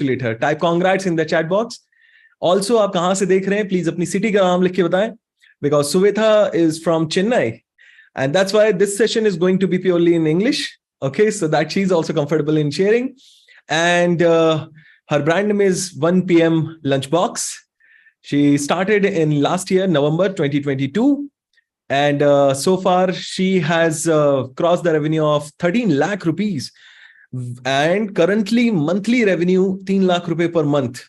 congratulate her. Type congrats in the chat box. Also, आप कहाँ से देख रहे हैं? Please अपनी city का नाम लिख के बताएं. Because Suveetha is from Chennai. And that's why this session is going to be purely in English. Okay, so that she's also comfortable in sharing. And her brand name is 1 p.m. Lunchbox. She started in last year, November 2022. And so far, she has crossed the revenue of 13 lakh rupees. And currently, monthly revenue 3 lakh rupee per month.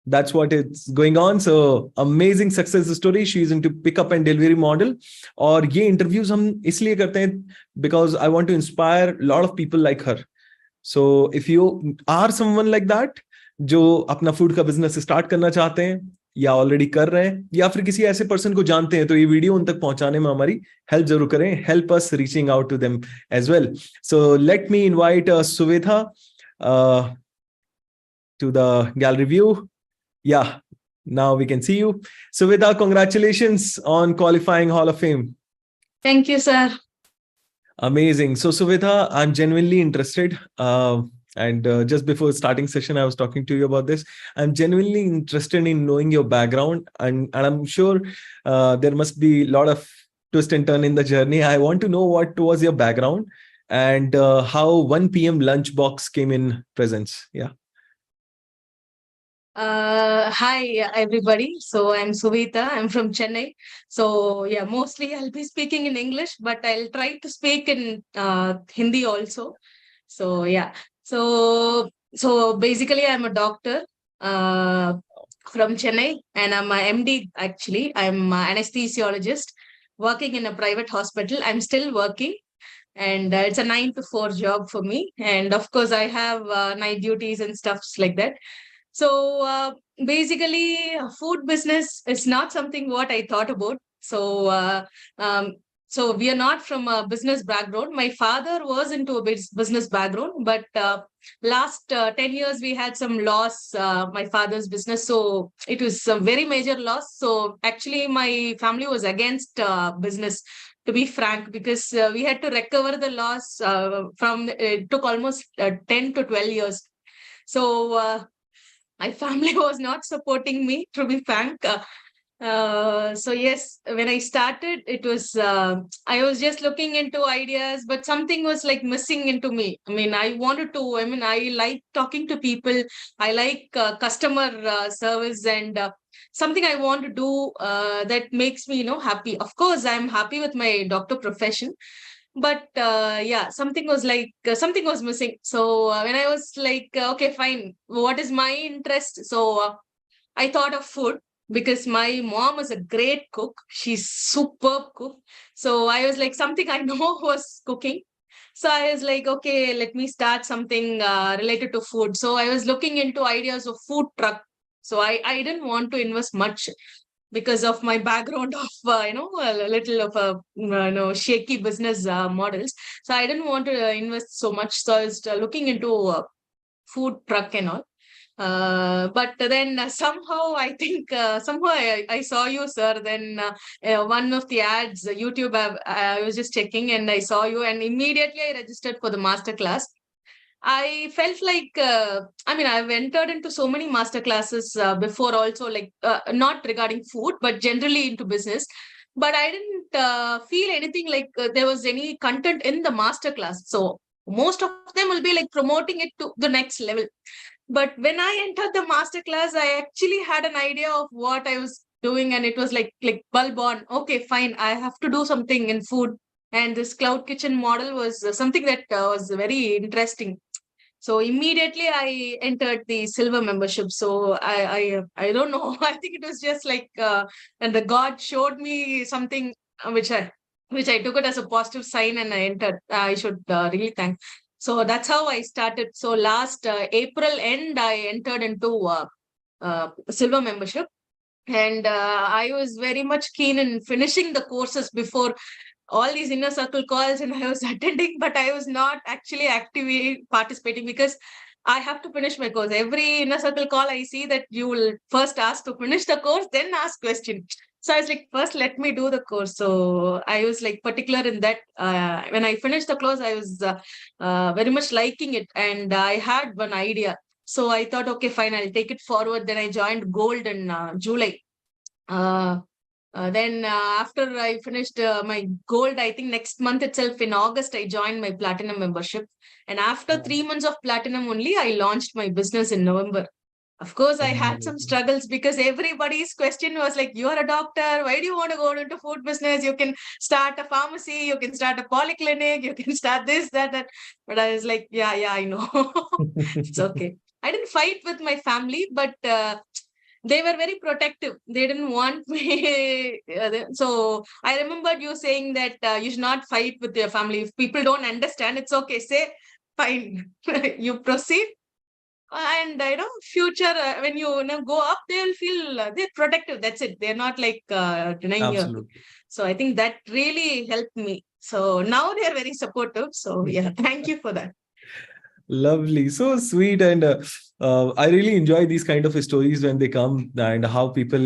That's what it's going on. So amazing success story. She is into pickup and delivery model. और ये interviews हम इसलिए करते हैं because I want to inspire a lot of people like her. So if you are someone like that, जो अपना food का business start करना चाहते हैं या already कर रहे हैं या फिर किसी ऐसे person को जानते हैं तो ये video उन तक पहुंचाने में हमारी help जरूर करें. Help us reaching out to them as well. So let me invite Suveetha to the gallery view. Yeah, now we can see you. Suveetha, congratulations on qualifying Hall of Fame. Thank you, sir. Amazing. So Suveetha, I'm genuinely interested. Just before starting session, I was talking to you about this. I'm genuinely interested in knowing your background. And I'm sure there must be a lot of twist and turn in the journey. I want to know what was your background and how 1 p.m. Lunchbox came in presence. Yeah. Hi everybody. So I'm Suveetha. I'm from Chennai. So yeah, mostly I'll be speaking in English, but I'll try to speak in Hindi also. So yeah. So basically I'm a doctor from Chennai and I'm a MD actually. I'm an anesthesiologist working in a private hospital. I'm still working. And it's a 9 to 4 job for me. And of course, I have night duties and stuffs like that. So basically, food business is not something what I thought about. So we are not from a business background. My father was into a business background, but last 10 years we had some loss. My father's business, so it was a very major loss. So actually, my family was against business. To be frank, because we had to recover the loss from it took almost 10 to 12 years. So my family was not supporting me, to be frank. So yes, when I started, it was I was just looking into ideas, but something was like missing into me. I mean, I like talking to people. I like customer service and something I want to do that makes me, happy. Of course, I'm happy with my doctor profession. But yeah, something was missing. So when I was like, okay, fine, what is my interest? So I thought of food because my mom is a great cook. She's superb cook. So I was like, something I know was cooking. So I was like, okay, let me start something related to food. So I was looking into ideas of food truck. So I didn't want to invest much because of my background of a little of a shaky business models. So I didn't want to invest so much. So I was looking into food truck and all. But then somehow I think somehow I saw you, sir. Then one of the ads, YouTube, I was just checking and I saw you, and immediately I registered for the masterclass. I felt like, I've entered into so many master classes before also, like not regarding food, but generally into business. But I didn't feel anything like there was any content in the master class. So most of them will be like promoting it to the next level. But when I entered the master class, I actually had an idea of what I was doing. And it was like bulb on. Okay, fine. I have to do something in food. And this cloud kitchen model was something that was very interesting. So immediately I entered the silver membership. So I don't know. I think it was just like, and the God showed me something which I took it as a positive sign and I entered. I should really thank. So that's how I started. So last April end, I entered into silver membership. And I was very keen in finishing the courses before all these inner circle calls, and I was attending, but I was not actually actively participating because I have to finish my course. Every inner circle call, I see that you will first ask to finish the course, then ask question. So I was like, first, let me do the course. So I was like particular in that. When I finished the course, I was very much liking it. And I had one idea. So I thought, okay, fine, I'll take it forward. Then I joined Gold in July. Then after I finished my Gold, I think next month itself in August, I joined my Platinum membership. And after 3 months of Platinum only, I launched my business in November. Of course, I had some struggles because everybody's question was like, you're a doctor. Why do you want to go into food business? You can start a pharmacy. You can start a polyclinic. You can start this, that, that. But I was like, yeah, I know. It's okay. I didn't fight with my family, but they were very protective. They didn't want me. So I remembered you saying that you should not fight with your family. If people don't understand, it's okay. Say, fine, you proceed. And future when you go up, they will feel they're protective. That's it. They're not like denying you. Absolutely. So I think that really helped me. So now they are very supportive. So yeah, thank you for that. Lovely, so sweet. And I really enjoy these kind of stories when they come, and how people,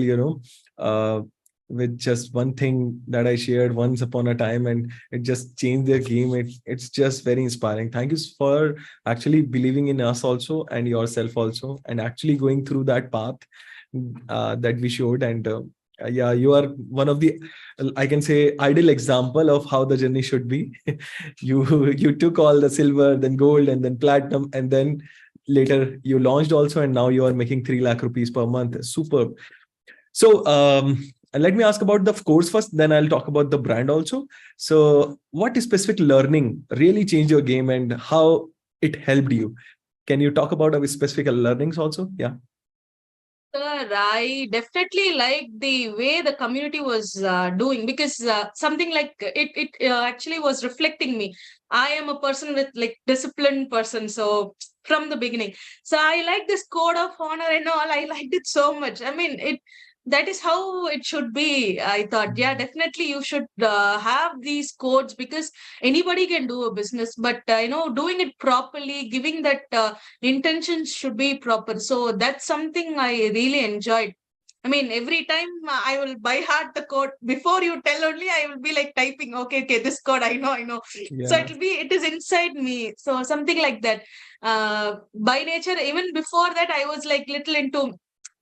with just one thing that I shared once upon a time, and it just changed their game. It's just very inspiring. Thank you for actually believing in us also, and yourself also, and actually going through that path that we showed. And yeah, you are one of the, I can say, ideal example of how the journey should be. You took all the silver, then gold, and then platinum, and then later you launched also, and now you are making 3 lakh rupees per month. Superb. So let me ask about the course first, then I'll talk about the brand also. So what specific learning really changed your game, and how it helped you? Can you talk about our specific learnings also? Yeah. I definitely like the way the community was doing, because something like it actually was reflecting me. I am a person with like disciplined person, so from the beginning. So I like this code of honor and all. I liked it so much. I mean, that is how it should be. I thought, yeah, definitely you should have these codes, because anybody can do a business, but doing it properly, giving that intentions should be proper. So that's something I really enjoyed. I mean, every time I will by heart the code. Before you tell only, I will be like typing, okay, this code, I know. Yeah. So it is inside me. So something like that. By nature, even before that, I was like little into,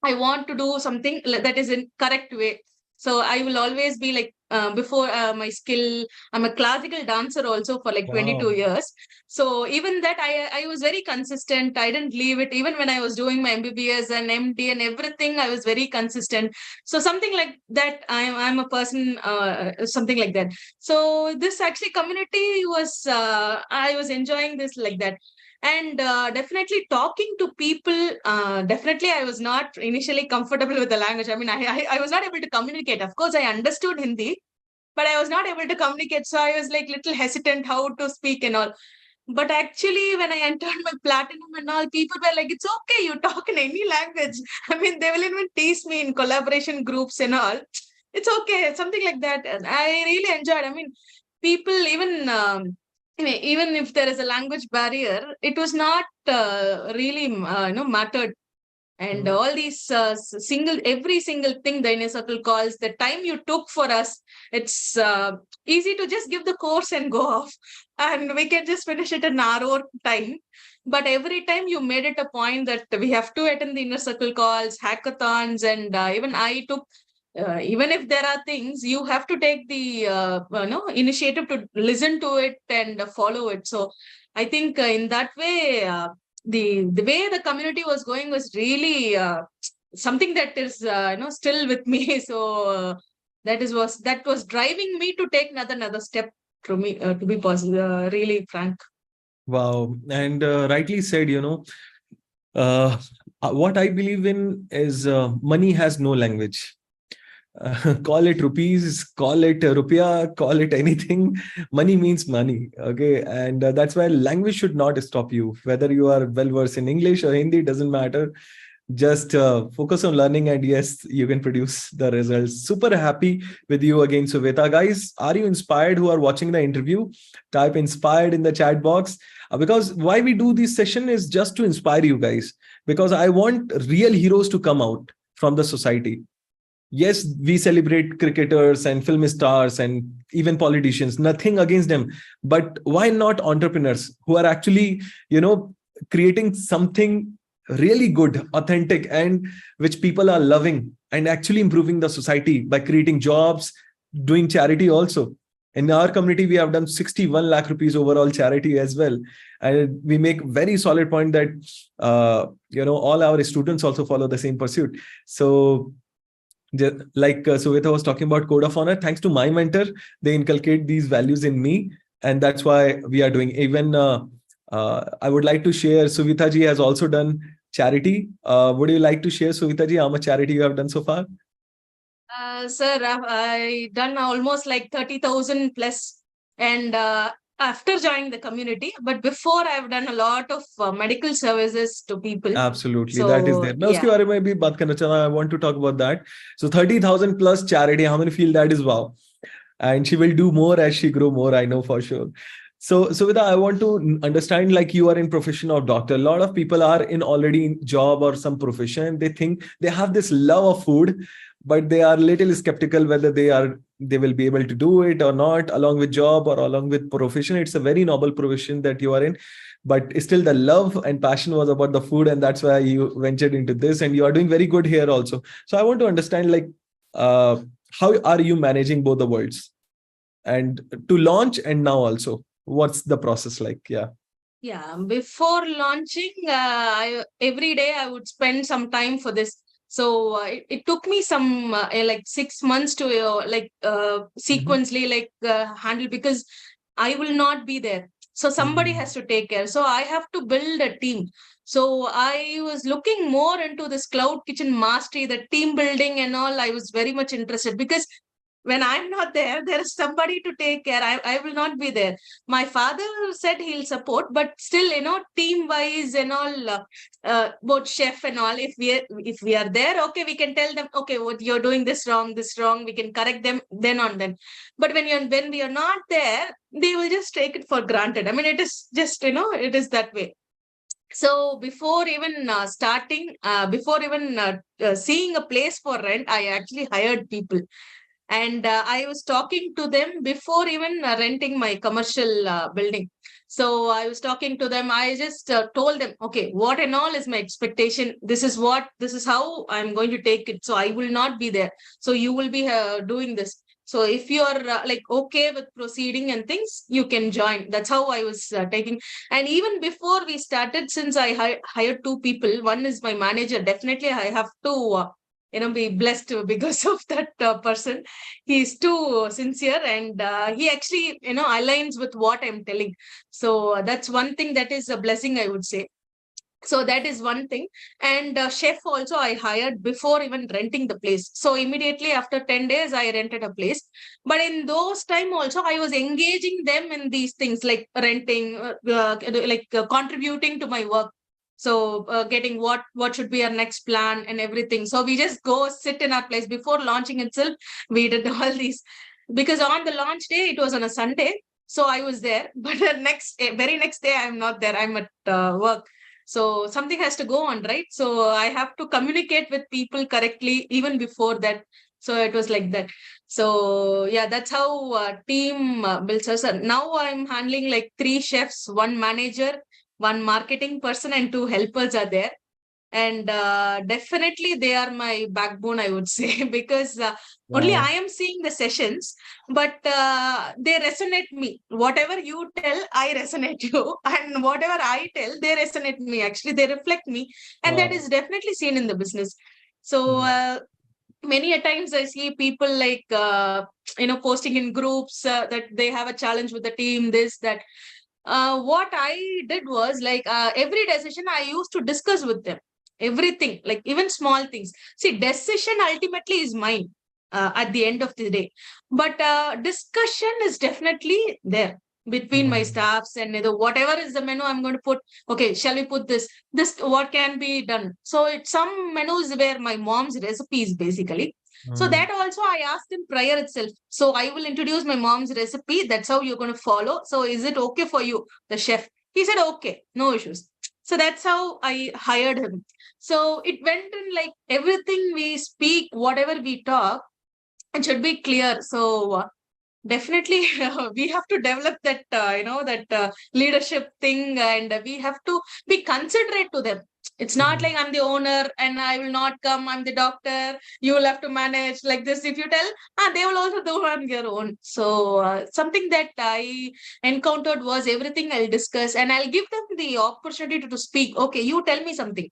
I want to do something that is in correct way. So I will always be like, before my skill, I'm a classical dancer also for like 22 Wow. years. So even that, I was very consistent. I didn't leave it. Even when I was doing my MBBS and MD and everything, I was very consistent. So something like that, I'm a person, something like that. So this actually community was, I was enjoying this like that. And definitely talking to people, definitely I was not initially comfortable with the language. I mean, I was not able to communicate. Of course, I understood Hindi, but I was not able to communicate. So I was like little hesitant how to speak and all. But actually, when I entered my platinum and all, people were like, it's okay, you talk in any language. I mean, they will even tease me in collaboration groups and all. It's okay, something like that. And I really enjoyed. I mean, people even even if there is a language barrier, it was not really mattered. And all these every single thing, the inner circle calls, the time you took for us, it's easy to just give the course and go off, and we can just finish it in our time. But every time you made it a point that we have to attend the inner circle calls, hackathons, and even I took, even if there are things, you have to take the initiative to listen to it and follow it. So I think in that way, the way the community was going was really something that is still with me. So that was driving me to take another step to me, to be possible, really frank. Wow. And rightly said, uh, what I believe in is money has no language. Call it rupees, call it rupiah, call it anything. Money means money. Okay. And that's why language should not stop you. Whether you are well versed in English or Hindi, doesn't matter. Just focus on learning, and yes, you can produce the results. Super happy with you again, Suveetha. Guys, are you inspired who are watching the interview? Type inspired in the chat box. Because why we do this session is just to inspire you guys, because I want real heroes to come out from the society. Yes, we celebrate cricketers and film stars and even politicians, nothing against them. But why not entrepreneurs who are actually, creating something really good, authentic, and which people are loving and actually improving the society by creating jobs, doing charity also. In our community, we have done 61 lakh rupees overall charity as well. And we make very solid point that, all our students also follow the same pursuit. So like Suveetha was talking about code of honor, thanks to my mentor, they inculcate these values in me. And that's why we are doing even, I would like to share, Suveetha ji has also done charity. Would you like to share, Suveetha ji, how much charity you have done so far? Sir, I done almost like 30,000 plus, and after joining the community, but before I've done a lot of medical services to people. Absolutely, that is So there. मैं yeah. उसके बारे में भी बात करना चाहता हूँ. I want to talk about that. So 30,000 plus charity, how many feel that is wow? And she will do more as she grow more, I know for sure. So Suvita, I want to understand, like, you are in profession of doctor. A lot of people are in already in job or some profession. They think they have this love of food, but they are little skeptical whether they will be able to do it or not, along with job or along with profession. It's a very noble profession that you are in, but still the love and passion was about the food, and that's why you ventured into this, and you are doing very good here also. So I want to understand, like, how are you managing both the worlds, and to launch and now also, what's the process like? Yeah, before launching, every day I would spend some time for this. So it took me some like 6 months to sequentially handle, because I will not be there. So somebody has to take care. So I have to build a team. So I was looking more into this cloud kitchen mastery, the team building and all. I was very much interested, because when I'm not there, there is somebody to take care. I will not be there. My father said he'll support, but still, team wise and all, both chef and all, if we are there, okay, we can tell them, okay, what you're doing this wrong, we can correct them then on then. But when we are not there, they will just take it for granted. I mean, it is just, it is that way. So before even before even seeing a place for rent, I actually hired people. And I was talking to them before even renting my commercial building. So I was talking to them. I just told them, okay, what and all is my expectation. This is how I'm going to take it. So I will not be there. So you will be doing this. So if you're okay with proceeding and things, you can join. That's how I was taking. And even before we started, since I hired two people, one is my manager. Definitely, I have to be blessed because of that person. He's too sincere, and he actually aligns with what I'm telling. So that's one thing that is a blessing, I would say. So that is one thing. And chef also I hired before even renting the place. So immediately after 10 days I rented a place. But in those time also I was engaging them in these things, like renting, contributing to my work. So getting what should be our next plan and everything. So we just go sit in our place. Before launching itself, we did all these, because on the launch day it was on a Sunday. So I was there, but the very next day I'm not there. I'm at work. So something has to go on, right? So I have to communicate with people correctly even before that. So it was like that. So yeah, that's how team builds us. Now I'm handling like 3 chefs, 1 manager, 1 marketing person, and 2 helpers are there. And definitely they are my backbone, I would say, because only I am seeing the sessions, but they resonate me. Whatever you tell, I resonate you. And whatever I tell, they resonate me. Actually, they reflect me. And that is definitely seen in the business. So many a times I see people like, posting in groups that they have a challenge with the team, this, that. What I did was like every decision I used to discuss with them. Everything, like even small things. See, decision ultimately is mine at the end of the day. But discussion is definitely there between my staffs, and whatever is the menu I'm going to put. Okay, shall we put this? This, what can be done? So it's some menus where my mom's recipes basically. So that also I asked him prior itself. So I will introduce my mom's recipe. That's how you're going to follow. So is it okay for you, the chef? He said, okay, no issues. So that's how I hired him. So it went in like everything we speak, whatever we talk, it should be clear. So definitely we have to develop that, leadership thing, and we have to be considerate to them. It's not like I'm the owner and I will not come. I'm the doctor. You will have to manage like this. If you tell, they will also do on their own. So something that I encountered was everything I'll discuss and I'll give them the opportunity to speak. Okay, you tell me something.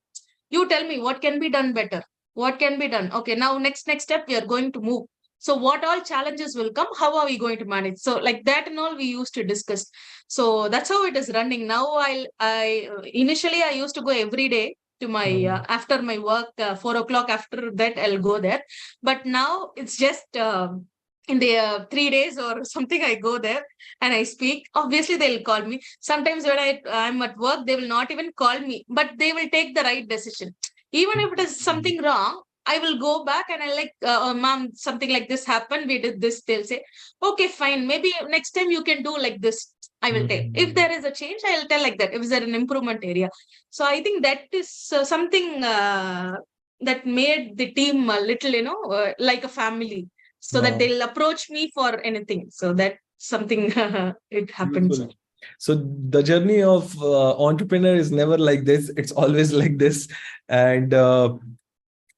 You tell me what can be done better. What can be done? Okay, now next step we are going to move. So what all challenges will come? How are we going to manage? So like that and all we used to discuss. So that's how it is running now. I initially I used to go every day to my after my work 4 o'clock. After that I'll go there, but now it's just in the 3 days or something I go there and I speak. Obviously they'll call me. Sometimes when I'm at work they will not even call me, but they will take the right decision. Even if it is something wrong, I will go back and I like, mom, something like this happened. We did this. They'll say, okay, fine. Maybe next time you can do like this. I will tell. If there is a change, I'll tell like that. If there an improvement area. So I think that is something that made the team a little, like a family. So that they'll approach me for anything. So that something it happens. Beautiful. So the journey of entrepreneur is never like this. It's always like this. And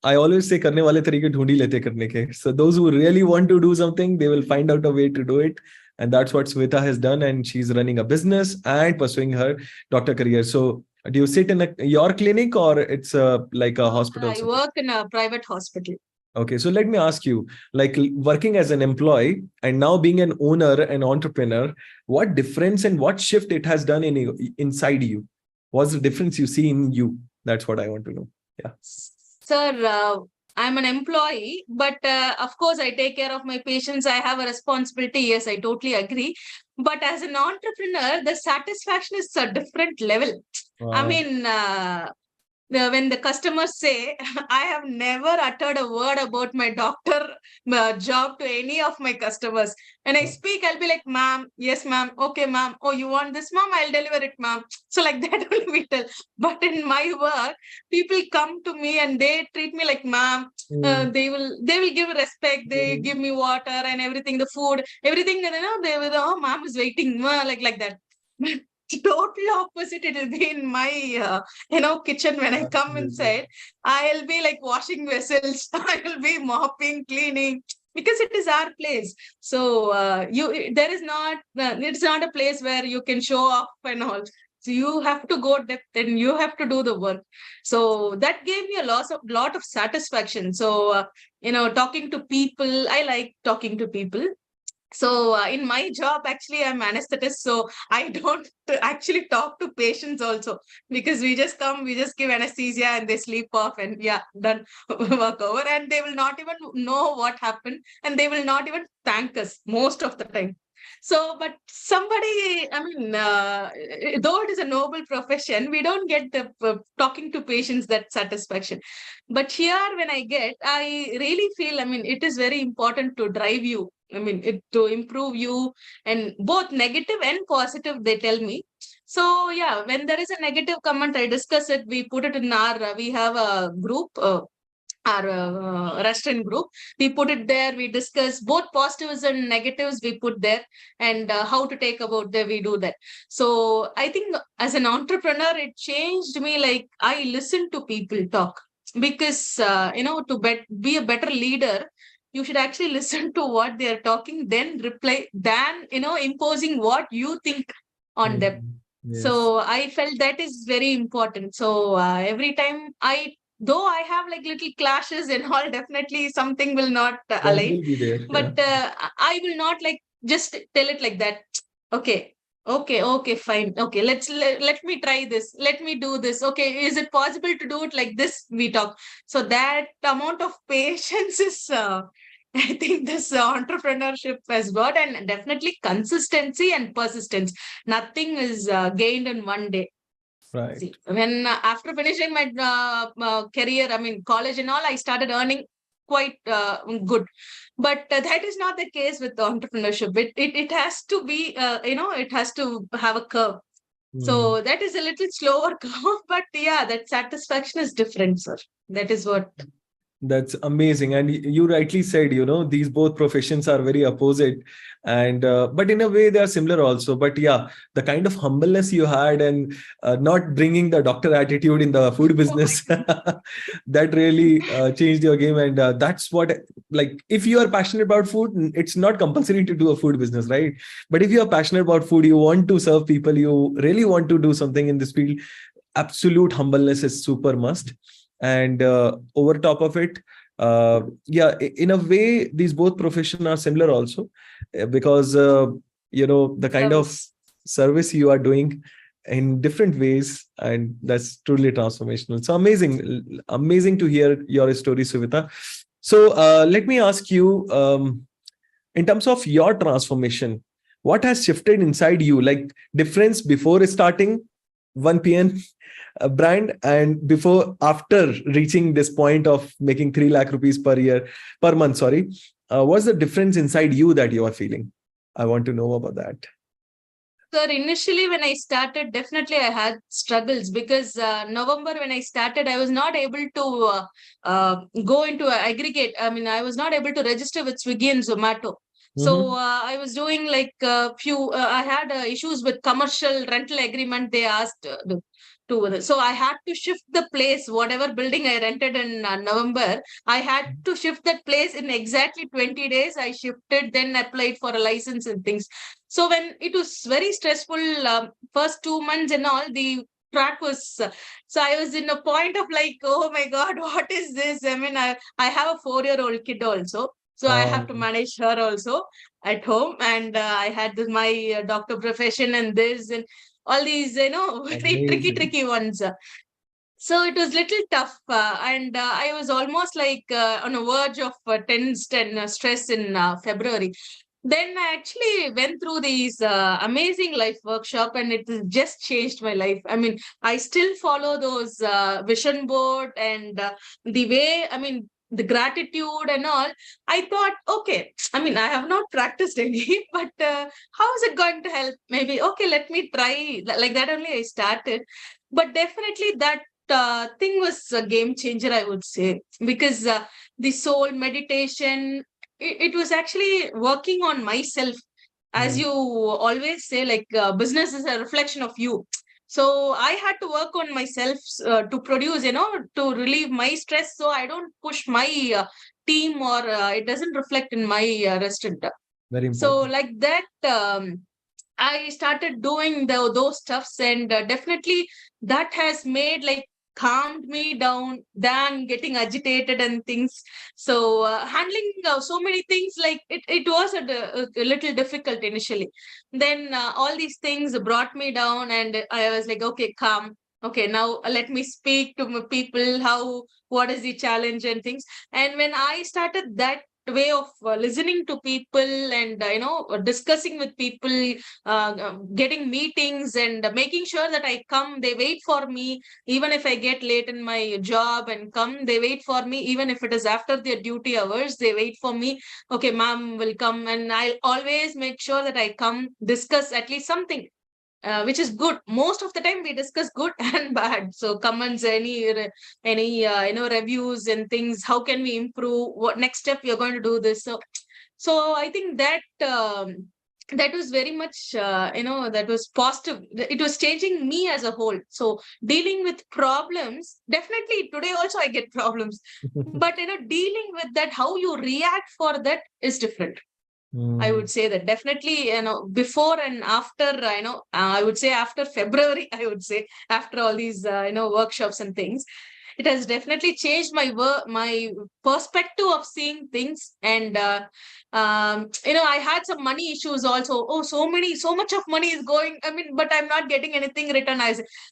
I always say करने वाले तरीके ढूंढ ही लेते करने के. So those who really want to do something, they will find out a way to do it. And that's what Suveetha has done. And she's running a business and pursuing her doctor career. So do you sit in your clinic or it's like a hospital? I work in a private hospital. Okay, so let me ask you, like working as an employee and now being an owner and entrepreneur, what difference and what shift it has done inside you? What's the difference you see in you? That's what I want to know. Yeah. Sir, I'm an employee, but of course I take care of my patients. I have a responsibility. Yes, I totally agree. But as an entrepreneur, the satisfaction is a different level. Wow. I mean, when the customers say, I have never uttered a word about my doctor job to any of my customers. When I speak, I'll be like, ma'am, yes, ma'am. Okay, ma'am. Oh, you want this, ma'am? I'll deliver it, ma'am. So like that will be tell. But in my work, people come to me and they treat me like, ma'am. They will give respect. They give me water and everything, the food, everything. They will, oh, ma'am is waiting, like that. Total opposite it will be in my kitchen. When I come inside, I'll be like washing vessels. I will be mopping, cleaning, because it is our place. So it's not a place where you can show off and all. So you have to go depth and you have to do the work. So that gave me a lot of satisfaction. So talking to people, I like talking to people. So in my job, actually, I'm anesthetist. So I don't actually talk to patients also, because we just come, we just give anesthesia and they sleep off and done, work over. And they will not even know what happened and they will not even thank us most of the time. So, but somebody, I mean, though it is a noble profession, we don't get the talking to patients that satisfaction. But here, when I really feel, I mean, it is very important to drive you. I mean, to improve you, and both negative and positive, they tell me. So, when there is a negative comment, I discuss it. We put it in we have a group, our restaurant group. We put it there. We discuss both positives and negatives. We put there, and how to take about there. We do that. So I think as an entrepreneur, it changed me. Like I listen to people talk, because to be a better leader, you should actually listen to what they are talking, then reply, than imposing what you think on them. Yes. So I felt that is very important. So every time though I have like little clashes and all, definitely something will not align. Will be there, but I will not like just tell it like that. Okay, fine. Okay, let me try this. Let me do this. Okay, is it possible to do it like this? We talk. So that amount of patience is, I think this entrepreneurship has got, and definitely consistency and persistence. Nothing is gained in one day. Right. See, when after finishing my career, I mean college and all, I started earning quite good, but that is not the case with the entrepreneurship. It has to be it has to have a curve. So that is a little slower curve, but that satisfaction is different, sir. That is what. That's amazing. And you rightly said, these both professions are very opposite. And, but in a way, they are similar also. But yeah, the kind of humbleness you had and not bringing the doctor attitude in the food business, that really changed your game. And that's what, like, if you are passionate about food, it's not compulsory to do a food business, right? But if you are passionate about food, you want to serve people, you really want to do something in this field, absolute humbleness is super must. And over top of it, yeah, in a way, these both professions are similar also, because the kind of Service. service you are doing in different ways, and that's truly transformational. So amazing to hear your story, Suveetha. So let me ask you, in terms of your transformation, what has shifted inside you, like difference before starting 1 p.m. brand and before, after reaching this point of making 3 lakh rupees per month, sorry. What's the difference inside you that you are feeling? I want to know about that. Sir, initially when I started, definitely I had struggles because November when I started, I was not able to go into aggregate. I mean, I was not able to register with Swiggy and Zomato. So Mm-hmm. I was doing like a few, I had issues with commercial rental agreement. They asked so I had to shift the place, whatever building I rented in November, I had to shift that place in exactly 20 days. I shifted, then applied for a license and things. So when it was very stressful, first 2 months and all, the track was, so I was in a point of like, oh my God, what is this? I mean, I have a 4-year-old kid also. So I have to manage her also at home. And I had my doctor profession and this and all these, very Amazing. tricky ones. So it was little tough, and I was almost like on a verge of tensed and stress in February. Then I actually went through these amazing life workshop, and it has just changed my life. I mean, I still follow those vision board and the way, I mean, the gratitude and all. I thought, okay, I mean, I have not practiced any, but how is it going to help? Maybe, okay, let me try. Like that only I started. But definitely that thing was a game changer, I would say, because the soul meditation, it was actually working on myself. As Mm. you always say, like business is a reflection of you. So I had to work on myself to produce, to relieve my stress. So I don't push my team or it doesn't reflect in my restaurant. Very So important. like that, I started doing those stuffs, and definitely that has made like calmed me down than getting agitated and things. So handling so many things, like it was a little difficult initially. Then all these things brought me down, and I was like, okay, calm. Okay, now let me speak to my people. What is the challenge and things? And when I started that way of listening to people and discussing with people, getting meetings and making sure that I come, they wait for me even if I get late in my job and come, they wait for me even if it is after their duty hours, they wait for me. Okay, ma'am will come, and I'll always make sure that I come, discuss at least something which is good. Most of the time we discuss good and bad. So comments, any reviews and things. How can we improve? What next step we are going to do this? So I think that that was very much that was positive. It was changing me as a whole. So dealing with problems, definitely today also I get problems, but dealing with that, how you react for that is different. I Mm. would say that definitely, before and after, I would say after February, I would say after all these, workshops and things, it has definitely changed my perspective of seeing things. And, I had some money issues also. Oh, so much of money is going. I mean, but I'm not getting anything returned.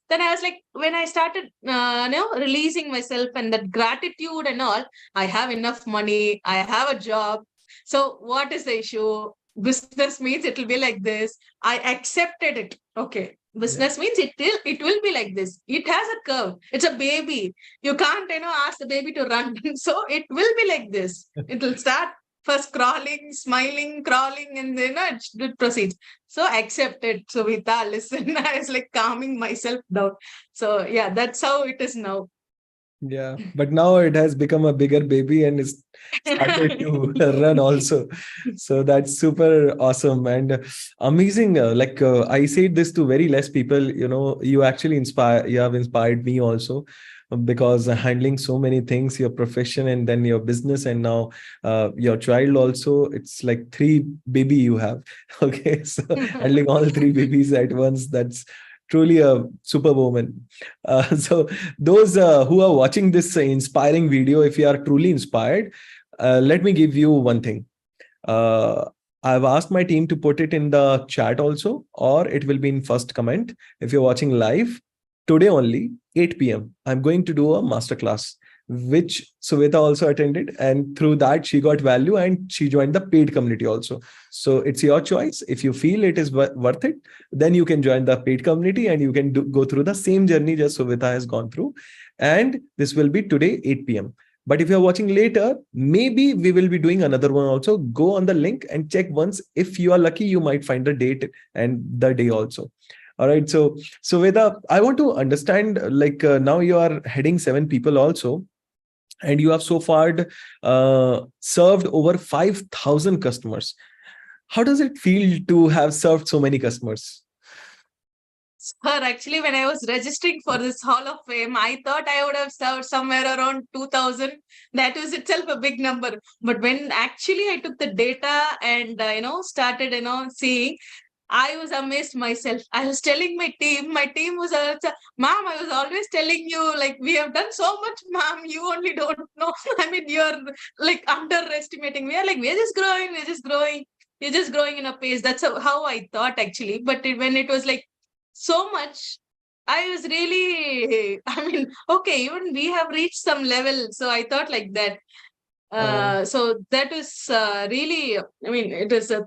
Then I was like, when I started, releasing myself and that gratitude and all, I have enough money. I have a job. So what is the issue? Business means it will be like this. I accepted it. Okay. Yeah. Business means it will be like this. It has a curve. It's a baby. You can't, ask the baby to run. So it will be like this. It will start first crawling, smiling, crawling, and then it proceeds. So accept it. So Vita, listen. I was like calming myself down. So yeah, that's how it is now. Yeah, but now it has become a bigger baby and is started to run also. So that's super awesome and amazing. I said this to very less people. You actually inspire. You have inspired me also, because handling so many things, your profession and then your business and now your child also. It's like three baby you have. Okay, so handling all three babies at once. That's truly a superwoman. So those who are watching this inspiring video, if you are truly inspired, let me give you one thing. uh, I've asked my team to put it in the chat also, or it will be in first comment. If you're watching live today only, 8 p.m., I'm going to do a masterclass, which Suveetha also attended. And through that, she got value and she joined the paid community also. So it's your choice. If you feel it is worth it, then you can join the paid community and you can go through the same journey just Suveetha has gone through. And this will be today, 8 p.m. But if you're watching later, maybe we will be doing another one also. Go on the link and check once. If you are lucky, you might find the date and the day also. All right. So Veda, I want to understand, now you are heading 7 people also, and you have so far served over 5,000 customers. How does it feel to have served so many customers? Sir, actually, when I was registering for this Hall of Fame, I thought I would have served somewhere around 2000. That was itself a big number. But when actually I took the data and, started, seeing, I was amazed myself. I was telling my team was also, ma'am, I was always telling you, like, we have done so much, ma'am, you only don't know. I mean, you're like underestimating. We're just growing, we're just growing. You're just growing in a pace. That's how I thought actually. But when it was like so much, I was really, I mean, okay, even we have reached some level. So I thought like that. So that was really, I mean, it was a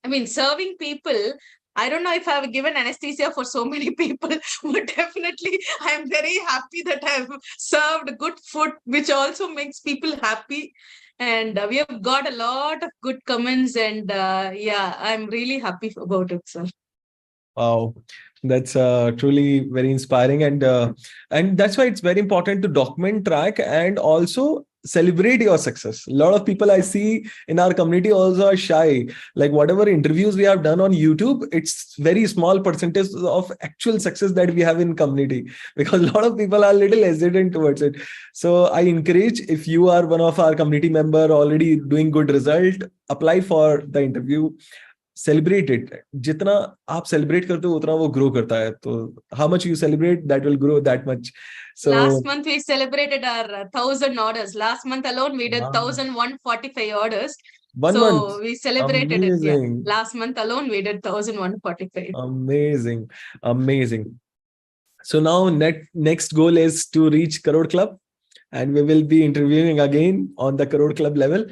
I mean, serving people. I don't know if I've given anesthesia for so many people, but definitely I'm very happy that I've served good food, which also makes people happy. And we have got a lot of good comments, and yeah, I'm really happy about it, sir. Wow, that's truly very inspiring, and that's why it's very important to document, track, and also celebrate your success. A lot of people I see in our community also are shy. Like whatever interviews we have done on YouTube, it's very small percentage of actual success that we have in community, because a lot of people are a little hesitant towards it. So I encourage, if you are one of our community member already doing good result, apply for the interview. Celebrate it. जितना आप celebrate करते हो उतना वो grow करता है. तो how much you celebrate, that will grow that much. So Last month we celebrated our 1,000 orders. Last month alone we did wow, 1,145 orders. 1 month, So we celebrated it. Yeah. amazing, Last month alone we did 1,145. amazing, amazing. So now next goal is to reach Crore Club, and we will be interviewing again on the Crore Club level.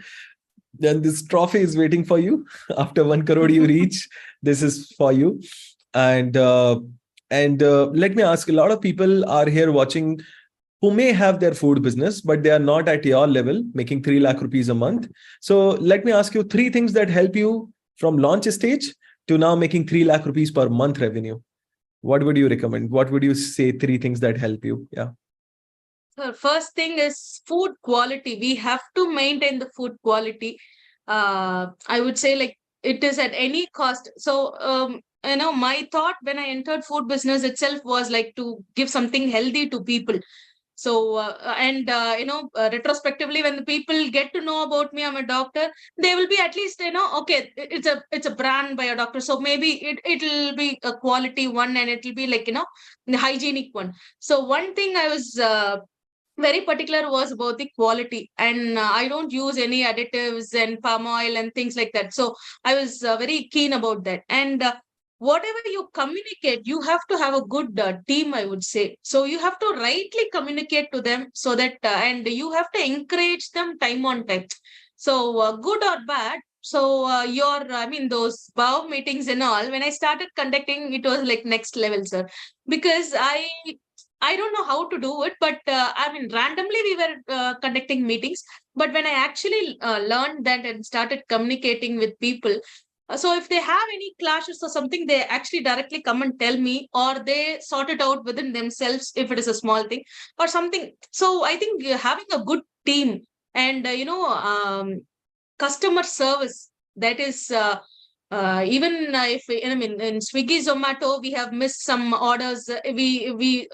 Then this trophy is waiting for you. After 1 crore you reach, this is for you. And let me ask, a lot of people are here watching who may have their food business, but they are not at your level, making 3 lakh rupees a month. So let me ask you 3 things that help you from launch stage to now making 3 lakh rupees per month revenue. What would you recommend? What would you say 3 things that help you? Yeah. So first thing is food quality. We have to maintain the food quality. I would say like it is at any cost. So my thought when I entered food business itself was like to give something healthy to people. So and retrospectively, when the people get to know about me, I'm a doctor. They will be at least okay. It's a brand by a doctor, so maybe it'll be a quality one, and it'll be like the hygienic one. So one thing I was very particular was about the quality, and I don't use any additives and palm oil and things like that. So I was very keen about that. And whatever you communicate, you have to have a good team, I would say. So you have to rightly communicate to them, so that and you have to encourage them time on time. So good or bad, so I mean, those bow meetings and all, when I started conducting, it was like next level, sir. Because I don't know how to do it, but I mean, randomly we were conducting meetings. But when I actually learned that and started communicating with people, So if they have any clashes or something, they actually directly come and tell me, or they sort it out within themselves if it is a small thing or something. So I think having a good team and customer service, that is even if I mean in Swiggy, Zomato, we have missed some orders. We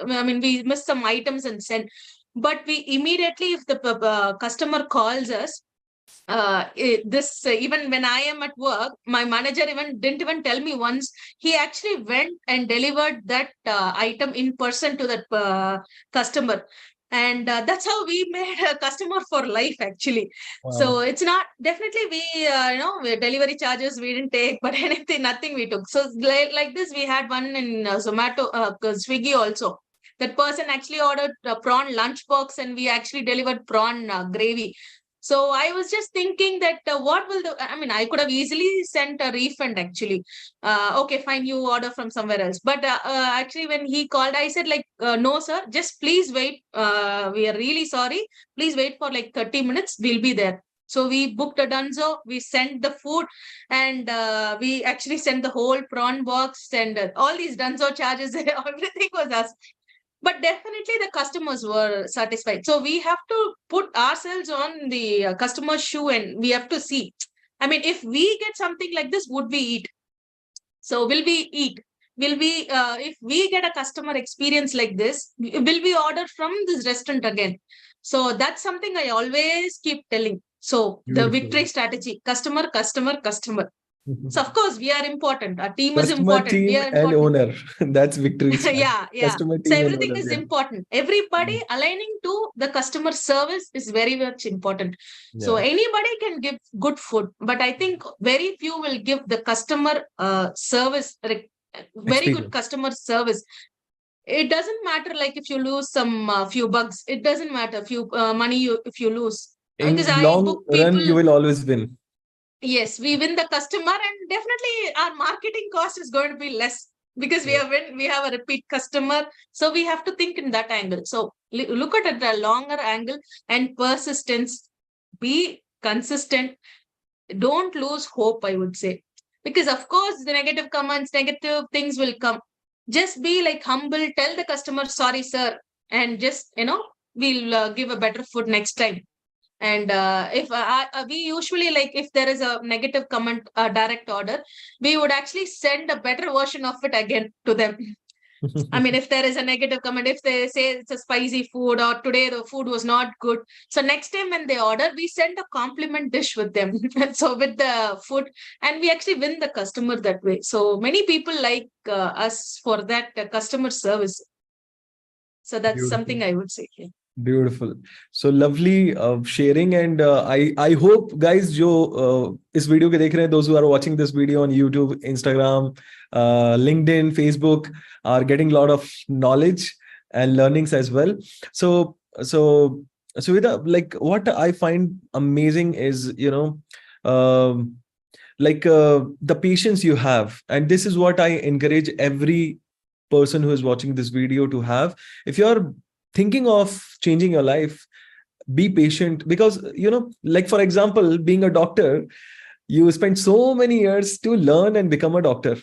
missed some items and sent, but we immediately, if the customer calls us, even when I am at work, my manager even didn't even tell me once. He actually went and delivered that item in person to that customer, and that's how we made a customer for life actually. So Wow. it's not definitely we delivery charges we didn't take, but anything nothing we took. So like this, we had one in Zomato, Swiggy also. That person actually ordered a prawn lunchbox, and we actually delivered prawn gravy. So I was just thinking that what will I could have easily sent a refund actually. Okay, fine, you order from somewhere else. But actually, when he called, I said like, no, sir, just please wait. We are really sorry. Please wait for like 30 minutes. We'll be there. So we booked a dunzo, we sent the food, and we actually sent the whole prawn box and all these dunzo charges, everything was us. But definitely the customers were satisfied. So we have to put ourselves on the customer's shoe, and we have to see. I mean, if we get something like this, would we eat? So will we eat? Will we, if we get a customer experience like this, will we order from this restaurant again? So that's something I always keep telling. So the Beautiful. victory strategy, customer, customer, customer. So of course we are important. Our team is Customer, important. We team, are and important. owner. That's victory start. Yeah, yeah. Customer, So team, and everything owner. is Yeah. important. Everybody aligning to the customer service is very much important. So Yeah. anybody can give good food, but I think very few will give the customer service, very good Experience. customer service. It doesn't matter like if you lose some few bucks. It doesn't matter few money if you lose, because In I long book run, you people. will always win. Yes, we win the customer, and definitely our marketing cost is going to be less because Yeah. we have a repeat customer. So we have to think in that angle. So look at it at a longer angle, and persistence. Be consistent. Don't lose hope, I would say, because of course the negative comments, negative things will come. Just be like humble. Tell the customer, sorry, sir, and just we'll give a better food next time. And if we usually, like, if there is a negative comment, direct order, we would actually send a better version of it again to them. I mean, if there is a negative comment, if they say it's a spicy food or today the food was not good, so next time when they order, we send a compliment dish with them. So with the food, and we actually win the customer that way. So many people like us for that customer service. So that's Beautiful. something I would say. Yeah. Beautiful. So lovely sharing, and I hope guys जो इस video के देख रहे हैं, those who are watching this video on YouTube, Instagram, LinkedIn, Facebook, are getting a lot of knowledge and learnings as well. So Suveetha, like what I find amazing is um, the patience you have, and this is what I encourage every person who is watching this video to have. If you're thinking of changing your life, be patient, because like for example, being a doctor, you spend so many years to learn and become a doctor.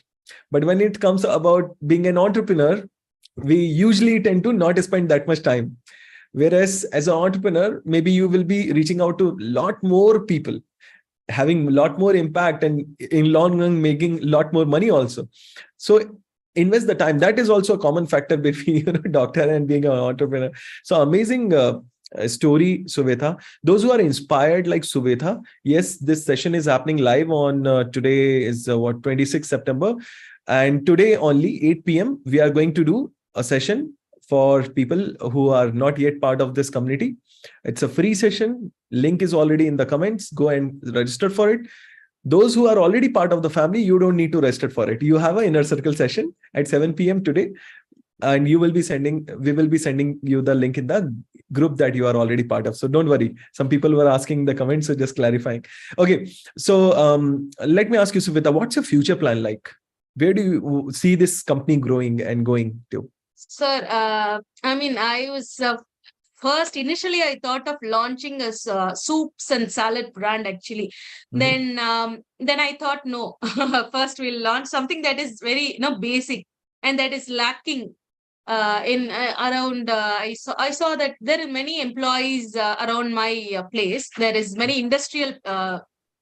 But when it comes about being an entrepreneur, we usually tend to not spend that much time. Whereas as an entrepreneur, maybe you will be reaching out to a lot more people, having a lot more impact, and in long run making a lot more money also. So invest the time. That is also a common factor between doctor and being an entrepreneur. So amazing story, Suveetha. Those who are inspired like Suveetha, yes, this session is happening live on today is 26 September, and today only 8 p.m. we are going to do a session for people who are not yet part of this community. It's a free session. Link is already in the comments. Go and register for it. Those who are already part of the family, you don't need to register for it. You have an inner circle session at 7 p.m. today, and we will be sending you the link in the group that you are already part of. So don't worry. Some people were asking in the comments, so just clarifying. Okay. So let me ask you, Suveetha, what's your future plan like? Where do you see this company growing and going to? Sir, I mean, I was first, initially, I thought of launching a soups and salad brand actually. Then I thought, no, first we'll launch something that is very, basic and that is lacking in around I saw that there are many employees around my place. There is many industrial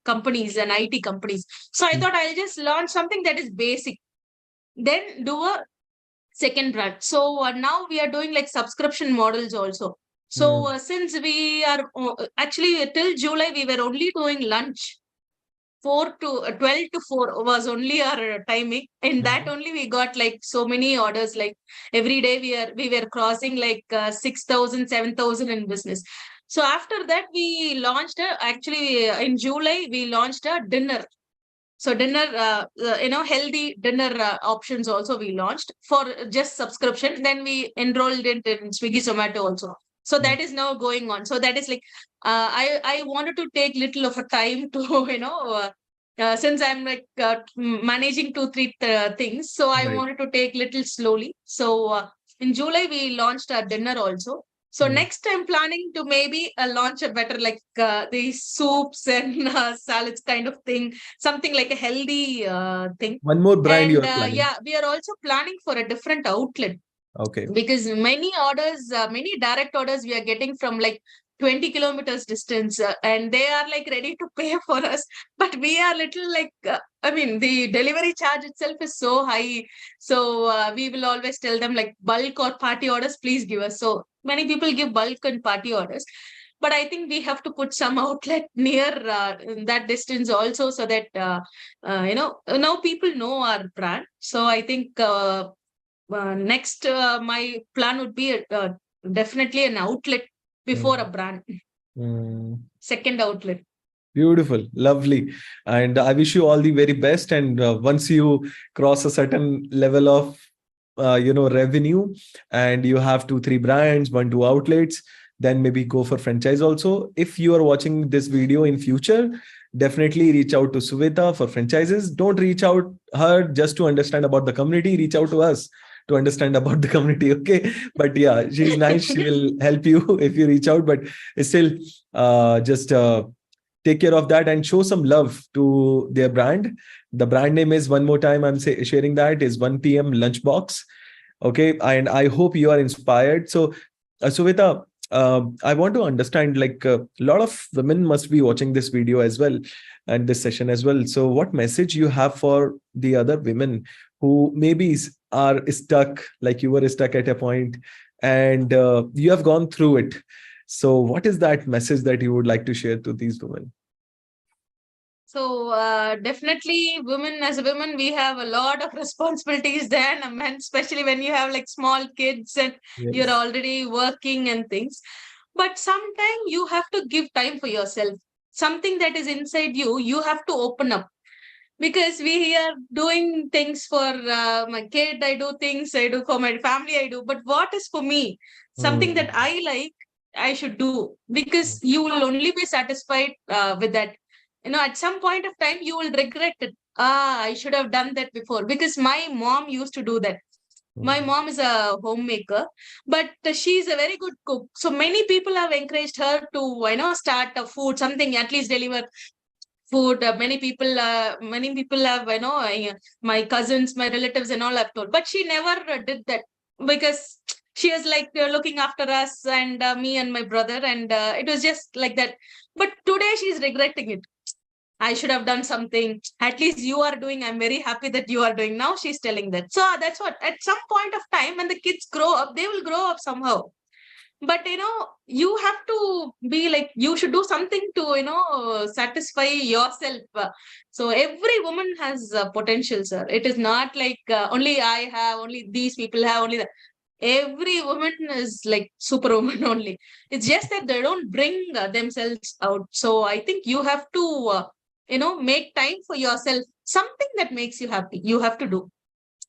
companies and IT companies. So I thought I'll just launch something that is basic, then do a second brand. So now we are doing like subscription models also. So since we are actually till July we were only doing lunch 4 to 12 to 4 was only our timing. And that only we got like so many orders. Like every day we were crossing like 6,000, 7,000 in business. So after that we launched actually in July we launched a dinner. So dinner, healthy dinner options also we launched for just subscription. Then we enrolled it in Swiggy Zomato also. So that is now going on. So that is like, I wanted to take little of a time to, since I'm like managing 2, 3 things. So I wanted to take little slowly. So in July, we launched our dinner also. So next I'm planning to maybe launch a better like these soups and salads kind of thing, something like a healthy thing. One more brand And you're planning. yeah, we are also planning for a different outlet. Okay. Because many orders, many direct orders we are getting from like 20 kilometers distance, and they are like ready to pay for us. But we are little like, the delivery charge itself is so high. So we will always tell them like bulk or party orders, please give us. So many people give bulk and party orders. But I think we have to put some outlet near that distance also, so that, now people know our brand. So I think next, my plan would be definitely an outlet before a brand. Second outlet. Beautiful, lovely. And I wish you all the very best. And once you cross a certain level of, revenue, and you have 2, 3 brands, 1, 2 outlets, then maybe go for franchise also. If you are watching this video in future, definitely reach out to Suveetha for franchises. Don't reach out her just to understand about the community. Reach out to us to understand about the community. Okay. But yeah, she's nice. She will help you if you reach out, but still just take care of that and show some love to their brand. The brand name is, one more time I'm sharing that, is 1 PM Lunchbox. Okay. And I hope you are inspired. So Suveetha, I want to understand, like a lot of women must be watching this video as well and this session as well. So what message you have for the other women who maybe are stuck, like you were stuck at a point, and you have gone through it. So what is that message that you would like to share to these women? So definitely women, as a woman, we have a lot of responsibilities than a man, especially when you have like small kids and you're already working and things. But sometimes you have to give time for yourself. Something that is inside you, you have to open up. Because we are doing things for my kid, I do things, I do for my family, I do. But what is for me? Something that I like, I should do. Because you will only be satisfied with that. At some point of time, you will regret it. I should have done that before. Because my mom used to do that. My mom is a homemaker, but she's a very good cook. So many people have encouraged her to, start a food, something, at least deliver food. Many people have, my cousins, my relatives and all have told, but she never did that, because she was like looking after us and me and my brother, and it was just like that. But today she's regretting it. I should have done something. At least you are doing. I'm very happy that you are doing. Now she's telling that. So that's what, at some point of time, when the kids grow up, they will grow up somehow. But you have to be like, you should do something to satisfy yourself. So every woman has potential, sir. It is not like only I have, only these people have, only that. Every woman is like superwoman only. It's just that they don't bring themselves out. So I think you have to make time for yourself. Something that makes you happy, you have to do.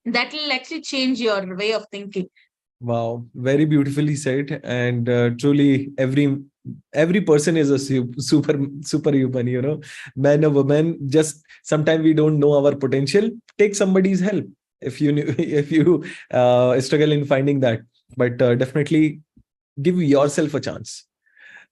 That will actually change your way of thinking. Wow, very beautifully said. And truly, every person is a superhuman. Man or woman. Just sometimes we don't know our potential. Take somebody's help if you struggle in finding that. But definitely, give yourself a chance.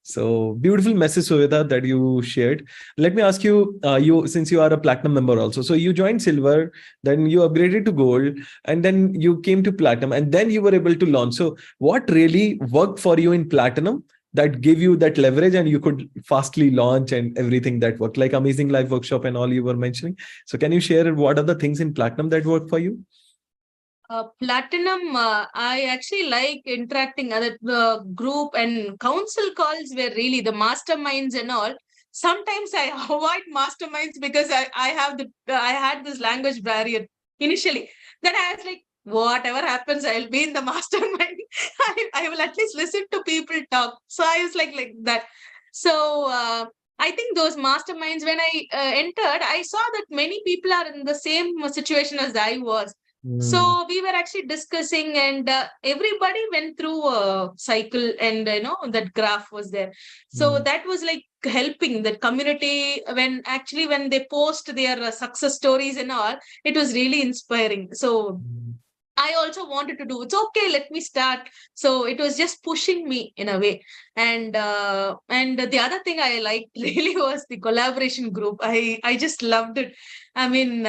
So beautiful message, Suveetha, that you shared. Let me ask you, you since you are a platinum member also, so you joined silver, then you upgraded to gold, and then you came to platinum, and then you were able to launch. So what really worked for you in platinum that gave you that leverage and you could fastly launch and everything that worked, like Amazing Life Workshop and all you were mentioning? So can you share what are the things in platinum that worked for you? Platinum, I actually like interacting other the group and council calls were really the masterminds and all. Sometimes I avoid masterminds because I had this language barrier initially. Then I was like, whatever happens, I'll be in the mastermind. I will at least listen to people talk. So I was like that. So I think those masterminds, when I entered, I saw that many people are in the same situation as I was. So we were actually discussing, and everybody went through a cycle, and that graph was there. So that was like helping that community when they post their success stories and all. It was really inspiring. So I also wanted to do it's okay, let me start. So it was just pushing me in a way. And the other thing I liked really was the collaboration group. I just loved it. I mean,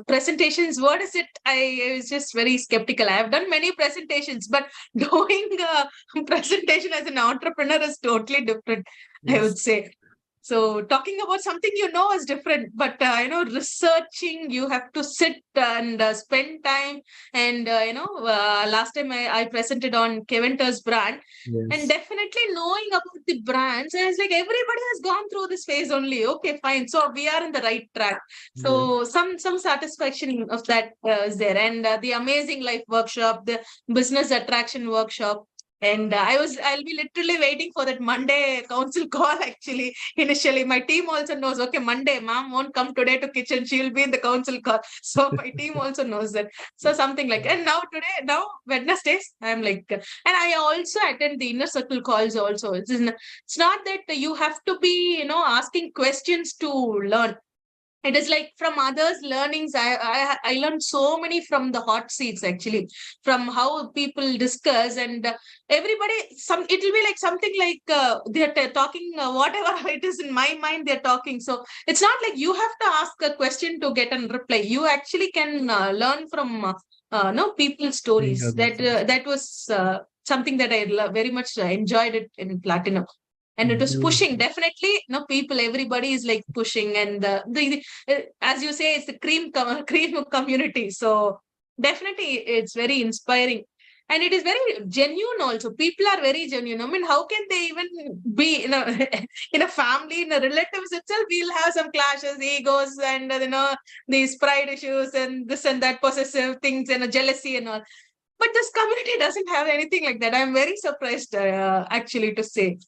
presentations, what is it? I was just very skeptical. I have done many presentations, but doing a presentation as an entrepreneur is totally different, I would say. So talking about something is different, but researching, you have to sit and spend time. And last time I presented on Kevinter's brand, and definitely knowing about the brands, I was like, everybody has gone through this phase only. Okay, fine. So we are in the right track. So some satisfaction of that is there. And the Amazing Life Workshop, the Business Attraction Workshop. And I'll be literally waiting for that Monday council call. Actually, initially, my team also knows, okay, Monday, mom won't come today to kitchen. She'll be in the council call. So my team also knows that. So something like, and now Wednesdays, I'm like, and I also attend the inner circle calls also. It's not that you have to be, asking questions to learn. It is like from others learnings. I learned so many from the hot seats, actually, from how people discuss. And everybody, it will be like something like they're talking whatever it is in my mind, they're talking. So it's not like you have to ask a question to get a reply. You actually can learn from no people's stories. That was something that I very much enjoyed it in Platinum. And it was pushing, definitely. People, everybody is like pushing. And as you say, it's the cream community. So definitely it's very inspiring. And it is very genuine also. People are very genuine. I mean, how can they even be in a family, in a relatives itself? We'll have some clashes, egos, and these pride issues and this and that, possessive things, and jealousy and all. But this community doesn't have anything like that. I'm very surprised, actually, to say.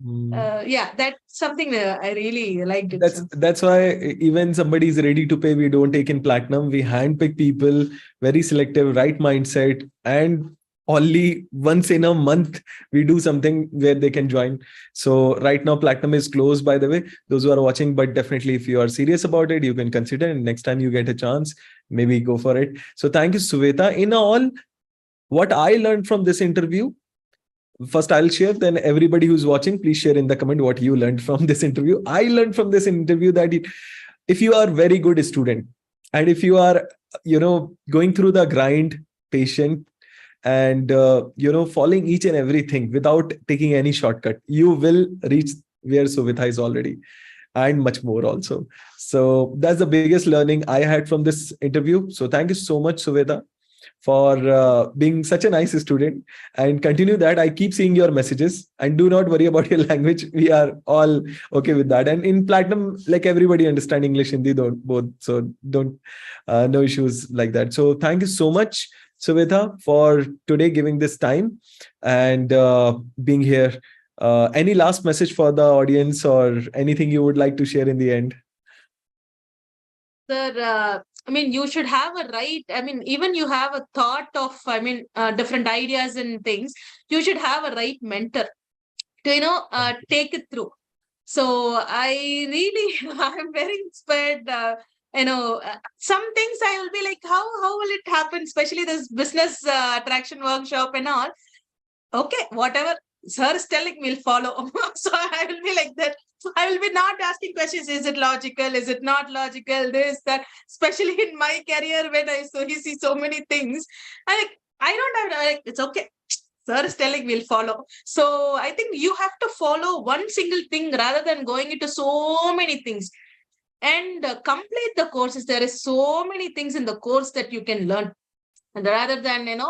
That's something I really liked it. That's why even somebody is ready to pay, we don't take in platinum. We handpick people, very selective, right mindset, and only once in a month we do something where they can join. So right now platinum is closed, by the way, those who are watching, but definitely if you are serious about it, you can consider, and next time you get a chance, maybe go for it. So thank you, Suveetha. In all, what I learned from this interview, first I'll share, then everybody who's watching, please share in the comment what you learned from this interview. I learned from this interview that if you are very good student, and if you are going through the grind, patient, and following each and everything without taking any shortcut, you will reach where Suveetha is already, and much more also. So that's the biggest learning I had from this interview. So thank you so much, Suveetha, for being such a nice student, and continue that. I keep seeing your messages, and do not worry about your language. We are all okay with that. And in platinum, like, everybody understand English, Hindi, both. So don't, no issues like that. So thank you so much, Suveetha, for today, giving this time and being here. Any last message for the audience, or anything you would like to share in the end? Sir, I mean, you should have a right. I mean, even you have a thought of, different ideas and things, you should have a right mentor to, take it through. So I really, I'm very inspired. Some things I will be like, how will it happen? Especially this business attraction workshop and all. okay, whatever sir is telling, we'll follow. So I will be like that. I will be not asking questions. Is it logical? Is it not logical? This, that. Especially in my career, when you see so many things, I don't have to, like, it's okay. Sir is telling, we'll follow. So I think you have to follow one single thing rather than going into so many things and complete the courses. There is so many things in the course that you can learn, and rather than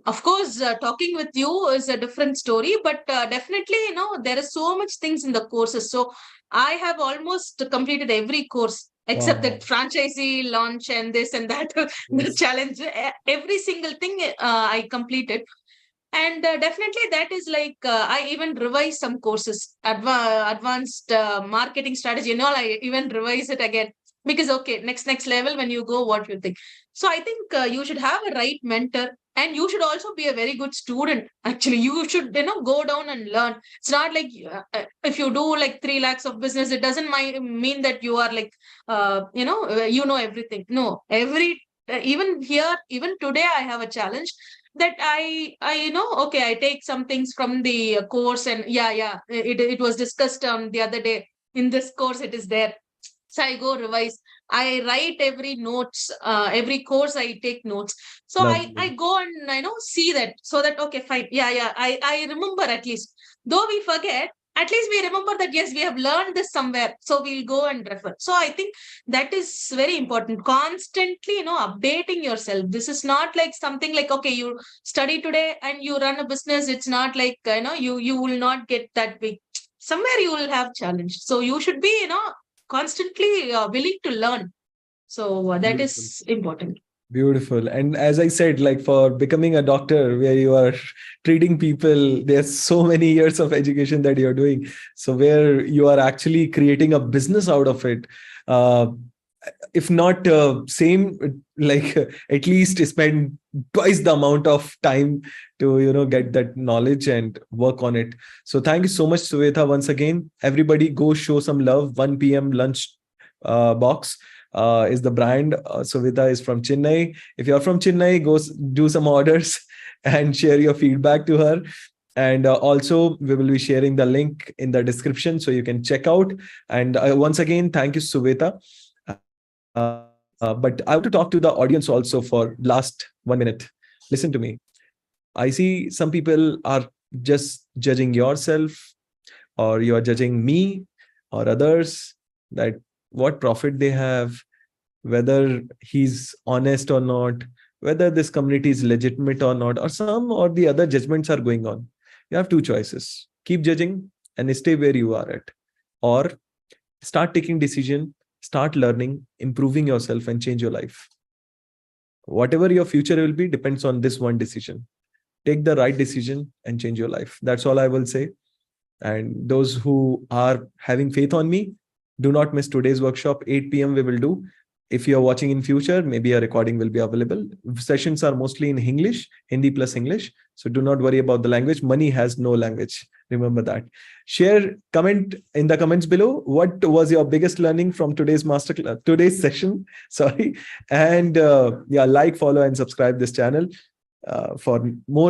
of course talking with you is a different story, but definitely there is so much things in the courses. So I have almost completed every course except that Wow. franchisee launch and this and that. The Yes. challenge, every single thing I completed. And definitely that is like I even revise some courses, advanced marketing strategy and all. I even revise it again because okay, next level, when you go, what you think. So I think you should have a right mentor, and you should also be a very good student. Actually, you should go down and learn. It's not like if you do like 3 lakhs of business, it doesn't mean that you are like you know everything. No, even here, even today, I have a challenge that I okay, I take some things from the course, and yeah, it was discussed the other day. In this course it is there, so I go revise. I write every notes, every course I take notes. So I Lovely. go and see that, so that okay, fine, yeah, I remember. At least though we forget, at least we remember that yes, we have learned this somewhere, so we'll go and refer. So I think that is very important, constantly updating yourself. This is not like something like okay, you study today and you run a business. It's not like you will not get that big. Somewhere you will have challenge, so you should be constantly willing to learn. So that Beautiful. is important. Beautiful. And as I said, like for becoming a doctor where you are treating people, there's so many years of education that you're doing. So where you are actually creating a business out of it. Uh, if not same, like at least spend twice the amount of time to get that knowledge and work on it. So thank you so much, Suvetha. Once again, everybody go show some love. 1 p.m. lunch box is the brand. Suveetha is from Chennai. If you're from Chennai, go do some orders and share your feedback to her. And also, we will be sharing the link in the description so you can check out. And once again, thank you, Suveetha. But I want to talk to the audience also for last 1 minute. Listen to me. I see some people are just judging yourself, or you are judging me or others, that what profit they have, whether he's honest or not, whether this community is legitimate or not, or some or the other judgments are going on. You have two choices: keep judging and stay where you are at, or start taking decision, start learning, improving yourself, and change your life. Whatever your future will be depends on this one decision. Take the right decision and change your life. That's all I will say. And those who are having faith on me, do not miss today's workshop. 8 p.m. we will do. If you're watching in future, maybe a recording will be available. Sessions are mostly in English, Hindi plus English. So do not worry about the language. Money has no language. Remember that. Share, comment in the comments below. What was your biggest learning from today's masterclass, today's session? Sorry. And yeah, like, follow, and subscribe this channel for more